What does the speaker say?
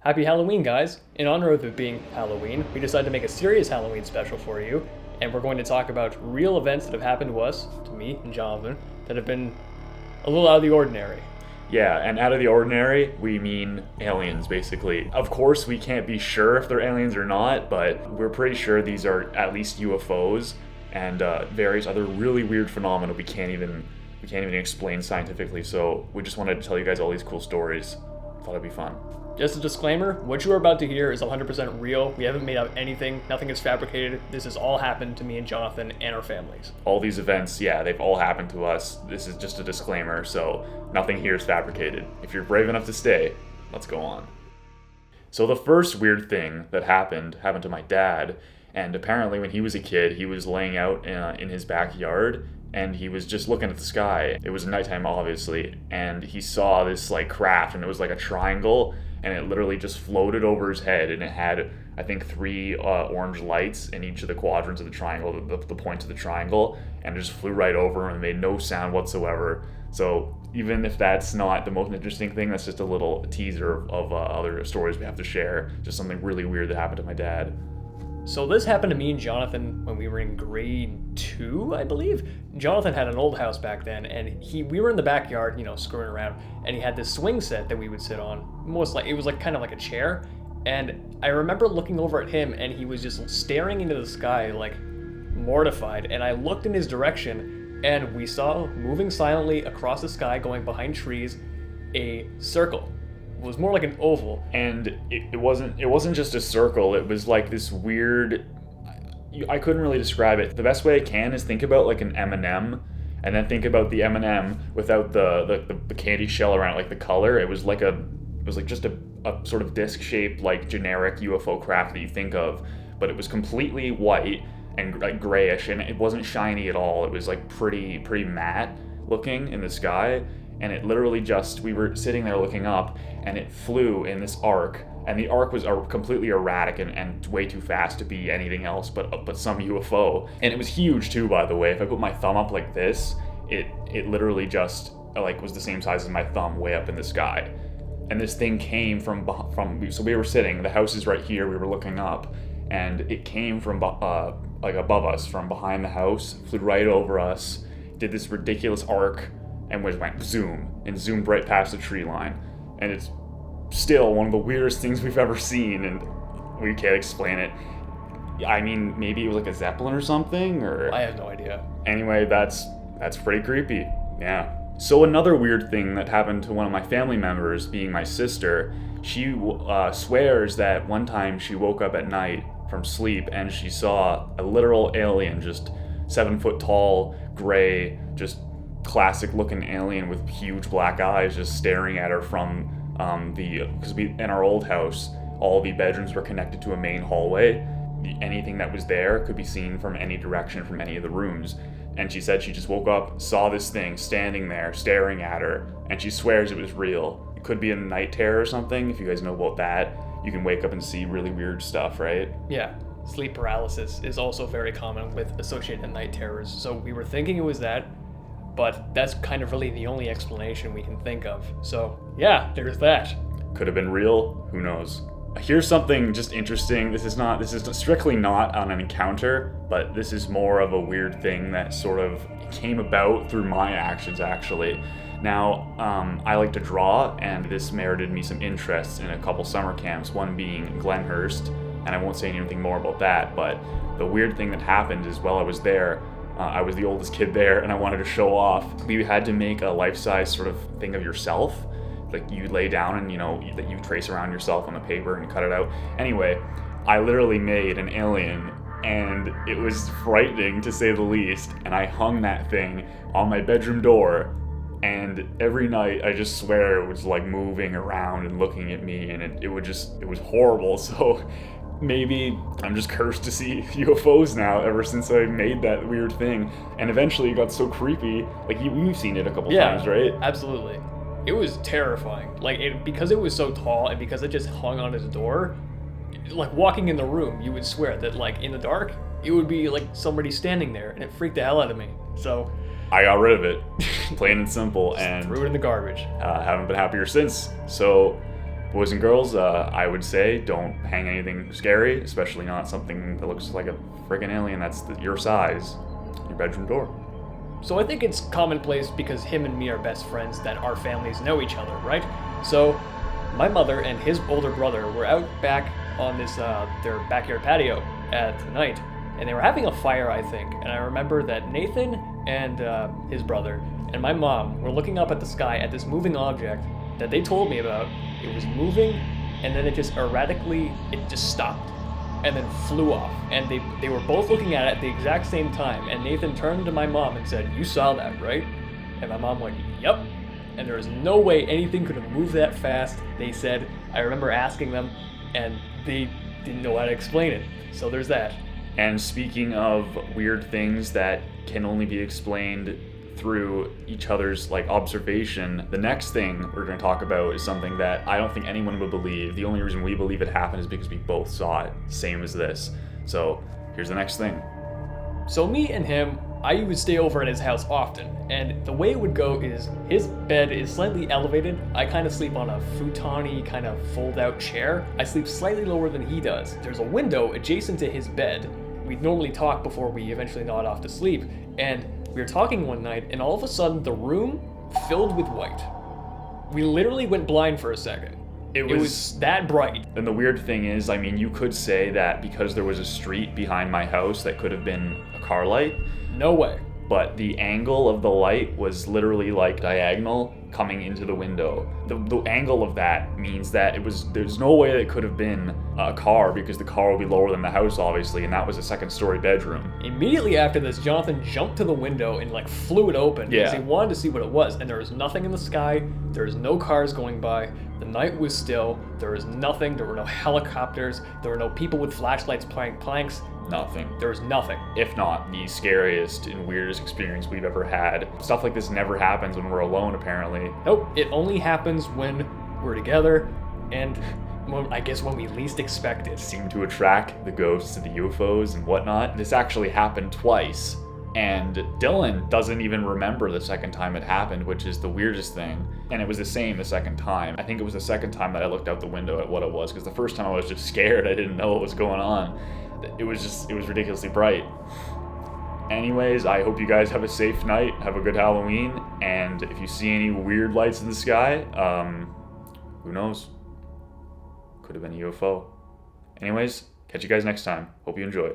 Happy Halloween, guys! In honor of it being Halloween, we decided to make a serious Halloween special for you, and we're going to talk about real events that have happened to us, to me and Jonathan, that have been a little out of the ordinary. Yeah, and out of the ordinary, we mean aliens, basically. Of course, we can't be sure if they're aliens or not, but we're pretty sure these are at least UFOs and various other really weird phenomena we can't even explain scientifically. So we just wanted to tell you guys all these cool stories. Thought it'd be fun. Just a disclaimer, what you are about to hear is 100% real. We haven't made up anything, nothing is fabricated. This has all happened to me and Jonathan and our families. All these events, yeah, they've all happened to us. This is just a disclaimer, so nothing here is fabricated. If you're brave enough to stay, let's go on. So the first weird thing that happened to my dad, and apparently when he was a kid, he was laying out in his backyard, and he was just looking at the sky. It was nighttime, obviously, and he saw this craft, and it was like a triangle, and it literally just floated over his head, and it had, I think, three orange lights in each of the quadrants of the triangle, the points of the triangle, and it just flew right over him and made no sound whatsoever. So even if that's not the most interesting thing, that's just a little teaser of other stories we have to share. Just something really weird that happened to my dad. So this happened to me and Jonathan when we were in grade 2, I believe. Jonathan had an old house back then, and we were in the backyard, screwing around, and he had this swing set that we would sit on. It was kind of like a chair, and I remember looking over at him, and he was just staring into the sky, mortified, and I looked in his direction, and we saw, moving silently across the sky, going behind trees, a circle. It was more like an oval. And it wasn't just a circle, it was like this weird, I couldn't really describe it. The best way I can is think about like an M&M, and then think about the M&M without the candy shell around it, like the color. It was like just a sort of disc-shaped, like generic UFO craft that you think of, but it was completely white and like grayish, and it wasn't shiny at all. It was like pretty matte looking in the sky. And it literally we were sitting there looking up, and it flew in this arc, and the arc was completely erratic and way too fast to be anything else but some UFO. And it was huge too, by the way. If I put my thumb up like this, it literally just was the same size as my thumb way up in the sky. And this thing came from so we were sitting, the house is right here, we were looking up, and it came from above us, from behind the house, flew right over us, did this ridiculous arc, and went zoom, and zoomed right past the tree line. And it's still one of the weirdest things we've ever seen, and we can't explain it. I mean, maybe it was like a Zeppelin or something, or... I have no idea. Anyway, that's pretty creepy, yeah. So another weird thing that happened to one of my family members, being my sister, she swears that one time she woke up at night from sleep, and she saw a literal alien, just 7 foot tall, gray, just classic looking alien with huge black eyes just staring at her from because in our old house, all the bedrooms were connected to a main hallway. Anything that was there could be seen from any direction from any of the rooms. And she said she just woke up, saw this thing standing there staring at her, and she swears it was real. It could be a night terror or something. If you guys know about that, you can wake up and see really weird stuff, right? Yeah. Sleep paralysis is also very common with associated night terrors. So we were thinking it was that, but that's kind of really the only explanation we can think of. So yeah, there's that. Could have been real, who knows. Here's something just interesting. This is strictly not on an encounter, but this is more of a weird thing that sort of came about through my actions, actually. Now, I like to draw, and this merited me some interest in a couple summer camps, one being Glenhurst, and I won't say anything more about that, but the weird thing that happened is while I was there, I was the oldest kid there, and I wanted to show off. We had to make a life-size sort of thing of yourself. Like, you lay down and, that you trace around yourself on the paper and cut it out. Anyway, I literally made an alien, and it was frightening, to say the least. And I hung that thing on my bedroom door, and every night, I just swear it was, moving around and looking at me, and it was horrible. So maybe I'm just cursed to see UFOs now ever since I made that weird thing. And eventually it got so creepy. You've seen it a couple times, right? Absolutely. It was terrifying. Because it was so tall and because it just hung on his door, walking in the room, you would swear that in the dark, it would be somebody standing there, and it freaked the hell out of me. So I got rid of it, plain and simple, and threw it in the garbage. Haven't been happier since. So Boys and girls, I would say don't hang anything scary, especially not something that looks like a friggin' alien that's your size, your bedroom door. So I think it's commonplace because him and me are best friends that our families know each other, right? So my mother and his older brother were out back on this their backyard patio at night, and they were having a fire, I think. And I remember that Nathan and his brother and my mom were looking up at the sky at this moving object that they told me about. It was moving, and then it just stopped and then flew off. And they were both looking at it at the exact same time. And Nathan turned to my mom and said, "You saw that, right?" And my mom went, "Yep." And there was no way anything could have moved that fast, they said. I remember asking them, and they didn't know how to explain it. So there's that. And speaking of weird things that can only be explained through each other's observation, the next thing we're going to talk about is something that I don't think anyone would believe. The only reason we believe it happened is because we both saw it, same as this. So here's the next thing. So me and him, I would stay over at his house often, and the way it would go is his bed is slightly elevated. I kind of sleep on a futon-y kind of fold-out chair. I sleep slightly lower than he does. There's a window adjacent to his bed. We'd normally talk before we eventually nod off to sleep, and we were talking one night, and all of a sudden the room filled with white. We literally went blind for a second. It was that bright. And the weird thing is, you could say that because there was a street behind my house that could have been a car light. No way. But the angle of the light was literally diagonal coming into the window. The angle of that means that there's no way that it could have been a car, because the car would be lower than the house, obviously, and that was a second-story bedroom. Immediately after this, Jonathan jumped to the window and flew it open because he wanted to see what it was. And there was nothing in the sky. There was no cars going by. The night was still. There was nothing. There were no helicopters. There were no people with flashlights playing planks. Nothing. There was nothing. If not the scariest and weirdest experience we've ever had. Stuff like this never happens when we're alone, apparently. Nope, it only happens when we're together, and I guess when we least expect it. Seem to attract the ghosts of the UFOs and whatnot. This actually happened twice, and Dylan doesn't even remember the second time it happened, which is the weirdest thing. And it was the same the second time. I think it was the second time that I looked out the window at what it was, because the first time I was just scared. I didn't know what was going on. It was ridiculously bright. Anyways, I hope you guys have a safe night, have a good Halloween, and if you see any weird lights in the sky, who knows? Could have been a UFO. Anyways, catch you guys next time. Hope you enjoyed.